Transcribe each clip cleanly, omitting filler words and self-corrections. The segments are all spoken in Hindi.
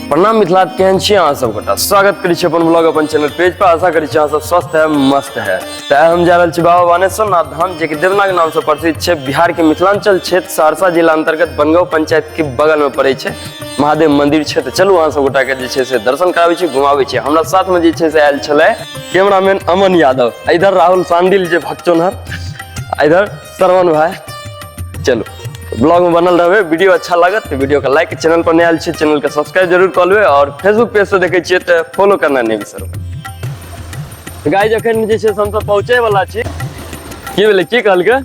प्रणाम मिथिला, केहन छी अहाँ सब गोटा। स्वागत करी छी अपन ब्लॉग अपन चैनल पेज पर। आशा करी छी अहाँ सब स्वस्थ है, मस्त है। तो हम जा रहल छी बाबा बानेश्वर नाथ धाम, जे कि देवनाग नाम से प्रसिद्ध छै। बिहार के मिथिलांचल क्षेत्र सहरसा जिला अंतर्गत बनगांव पंचायत के बगल में पड़े छै। महादेव मंदिर छै। तो चलू अहाँ सब गोटा के जे छै से दर्शन कराबै छी, घुमाबै छी। हमरा साथ में जे छै से आयल छलै कैमरामैन अमन यादव, इधर राहुल सांडिल जे भक्चोनहर, इधर श्रवण भाई। चलो ब्लॉग में बनल रहे। वीडियो अच्छा लागत तो वीडियो का लाइक, चैनल पर नया छे चैनल का सब्सक्राइब जरूर कर लेबे, और फेसबुक पेज से देखे छिए तो फॉलो करना नहीं बिसरबे। गाइस अखन जे छे हम सब पहुंचे वाला छी। की भेले, की कहल के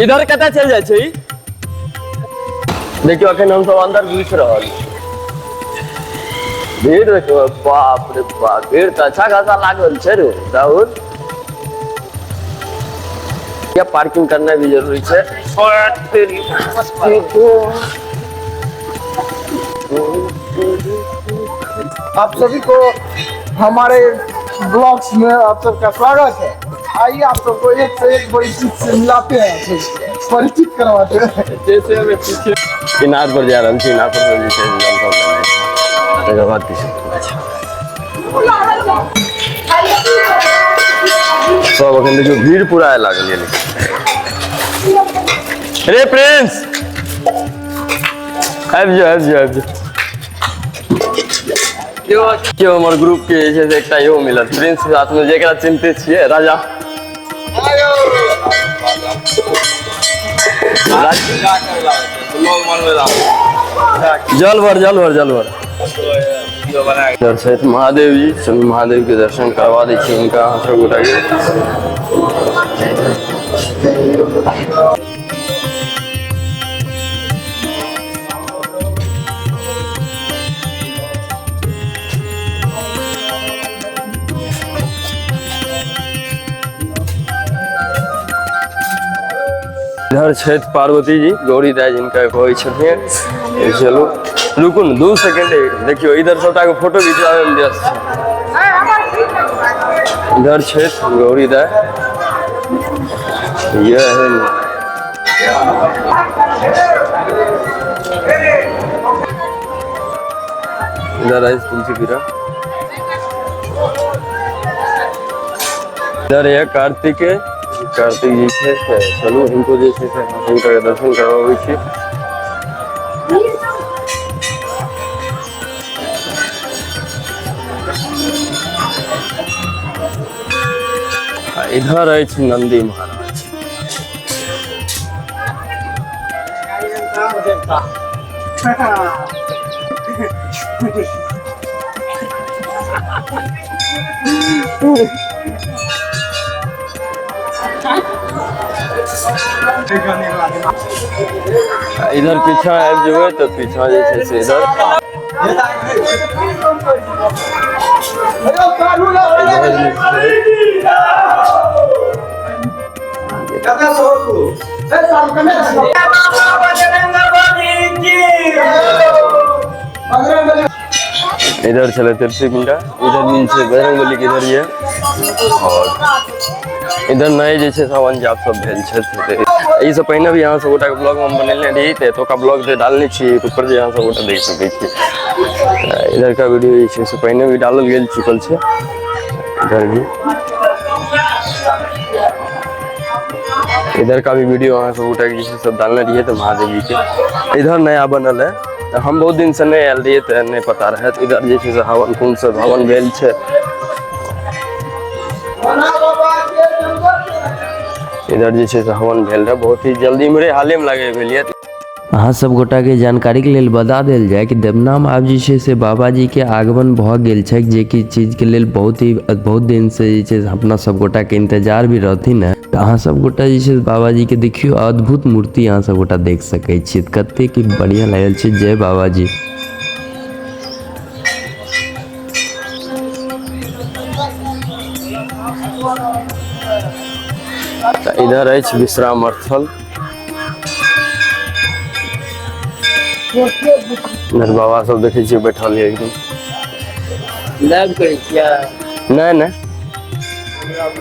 इधर कता चल जाय छै। देखियो अखन हम सब अंदर घुस रहल छी। भीड़ देखो, बाप रे बाप, भीड़ तो अच्छा खासा लागल छै रे राहुल। क्या पार्किंग करना भी जरूरी है। आप सभी को हमारे ब्लॉग्स में आप सबका स्वागत है। आइए आप सबको एक से एक बड़ी चीज से मिलाते हैं, परिचित करवाते हैं। जैसे हमें पीछे किनार पर जा रहे किनार पर सब अखन देखियो भीड़ पूरा लागल है। रे प्रिंस आबि जाओ। क्यों हमर ग्रुप के जे छै से एकटा इहो मिलत प्रिंस के साथ में, जेकरा चिन्हते छियै, राजा। जल भर दर्शन महादेव जी, सभी महादेव के दर्शन करवा दै छी इनका अहाँ सब गोटा के। इधर छठ पार्वती जी, गौरी दाई जिनका कहै छथिन। चलो रुकू न 2 सेकंड, देखियो इधर सबटा के फोटो खिंचावे में व्यस्त छै। इधर छठ गौरी दाई, ये है इधर है तुलसी पीरा। इधर है कार्तिक जी छै। चलू इनको जे छै से इनका दर्शन करवाबै छी। इधर है नंदी महाराज। इधर पीछा आबि जेबै तो पीछा जे छै से इधर इधर चले तुलसी पिंडा, इधर भी से बजरंगबली के इधर ये, और इधर नए जैसे सावन जाप सब भेल छै। ई से पहले भी यहाँ सब गोटा के ब्लॉग में बनेले रही, तो का ब्लॉग से डालने छी ऊपर जे यहाँ सब गोटा देख सके छी। इधर का वीडियो जे से पहले भी डालल गेल चुकल छै। इधर भी इधर का भी वीडियो यहाँ सब गोटा के सब डालने रही तो महादेव जी के। इधर नया बनल है, तो हम बहुत दिन से नहीं आयल रही तो नहीं पता रहे। तो इधर जे से हवन कुंड से हवन भेल छै। इधर जे छै से हवन भेल रहे, बहुत ही जल्दी मेरे हाले में लगे भेलिए। अहाँ सब गोटा के जानकारी के लेल बता देल जाय कि देवनाम आब जे छै से बाबा जी के आगमन भ गेल छै, जे कि चीज के लेल बहुत दिन से जे छै अपना सब गोटा के इंतजार भी रहथिन है। तो अहाँ सब गोटा जे छै बाबा जी के देखियो, अद्भुत मूर्ति अहाँ सब गोटा देख सकै छी, कते की बढ़िया लागल छै। जय बाबा जी। इधर है विश्राम स्थल। इधर बाबा सब देखे छियै बैठल है एकदम। लाइव करै छियै? नहीं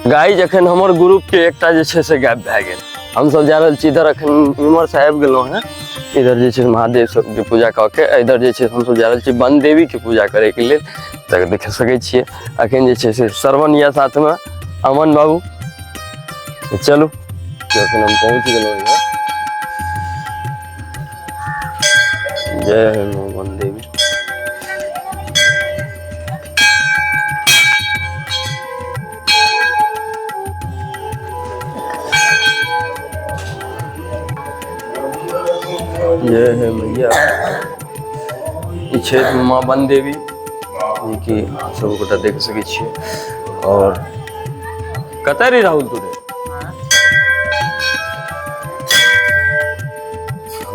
गाय जखन हमर ग्रुप के एकटा जे छै से गायब भए गेल। हम सब जा रहल छी इधर अखन इमहर से आबि गेलहुँ हैं। इधर जे छै महादेव सबके पूजा कऽ के इधर जे छै हम सब जा रहल छी वन देवी के पूजा करे के लेल। तऽ देख सकै छियै अखन जे छै से श्रवण या साथ में अमन बाबू। तो चलू अखन हम पहुँच गेलहुँ इधर। जय हो वन देवी। जय है मैया। ई क्षेत्र माँ वन देवी की सब गोटा देख सकै छियै। और कतय रही राहुल तू रे?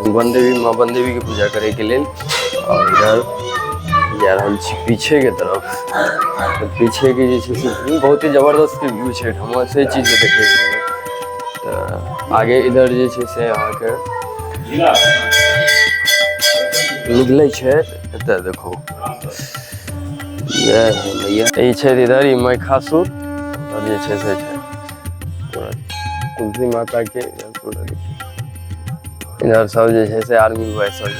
वन देवी माँ वन देवी के पूजा करे के लेल और इधर जा रहल छी पीछे के तरफ। तो पीछे के जे छै से बहुत ही जबरदस्त व्यू छै, हम से चीज के देखे के। तो आगे इधर जे छै से अहाँ के निकले छै एतऽ देखो। जय हो मैया। ई छै इधर ई महिषासुर और जे छै से छै तुलसी माता के इधर सब जे छै से आर्मी बॉय सब।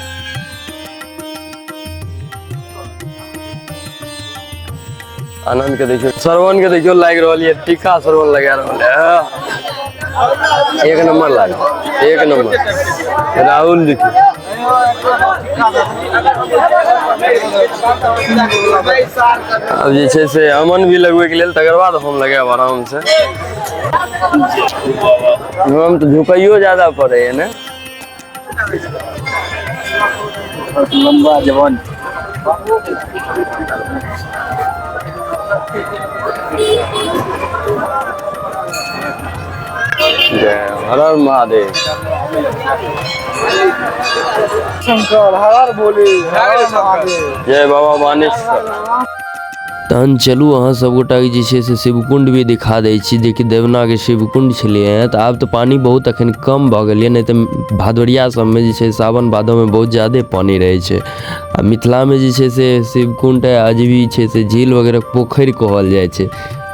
आनंद के देखियो, श्रवण के देखियो लाग रहल ये टीका श्रवण लगा रहल है। एक नंबर लागे, एक नंबर। राहुल देखियो अब जे छै से अमन भी लगबे के लेल, तकर बाद हम लगाब आराम से। हम तो झुकाइयो ज्यादा पड़े है ना। लंबा जवान जय हर हर महादेव। शंकर हर बोले हर महादेव। जय बाबा बानेश्वर। तहन चलू अहाँ सब गोटा के जे छै से शिवकुंड भी दिखा दै छी, जेकि देवना के शिवकुंड छलै हैं। तऽ आब तऽ पानी बहुत अखन कम भऽ गेल, नहीं तऽ भादोरिया सबमे जे छै सावन भादो में बहुत ज्यादे पानी रहै छै। आ मिथिला में जे छै से शिवकुंड अजबी छै से झील वगैरह पोखरि कहल जाइ छै।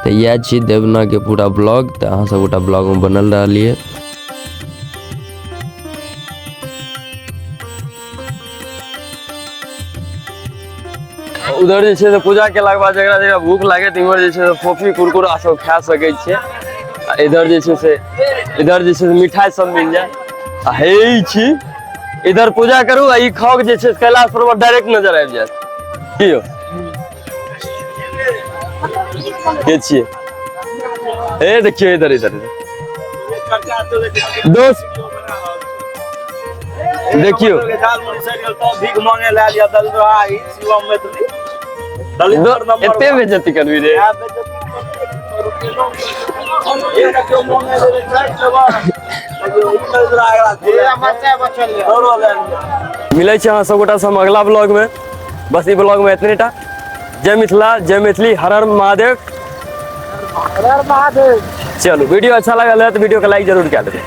तऽ इएह छै देवना के पूरा ब्लॉग। तऽ अहाँ सब गोटा ब्लॉग में बनल रहलिए। उधर जे छै से पूजा केलाक बाद जकरा जकरा भूख लागे तऽ इम्हर जे छै से फोफी कुरकुरा सब खा सकै छियै। आ इधर जे छै से मिठाई सब मिल जाए। आ हे छी इधर पूजा करू आ ई खाओ जे छै से कैलाश पर्वत डायरेक्ट नजर आबि जायत। की हो के छियै? हे देखियो इधर इधर दोस्त देखियो एते बेइज्जती करबी रे। मिलै छै अहाँ सब गोटा से हम अगला ब्लॉग में। बस ई ब्लॉग में इतने टा। जय मिथिला, जय मैथिली, हर हर महादेव। हर हर महादेव। चलो वीडियो अच्छा लगा है तो वीडियो को लाइक जरूर कर दें।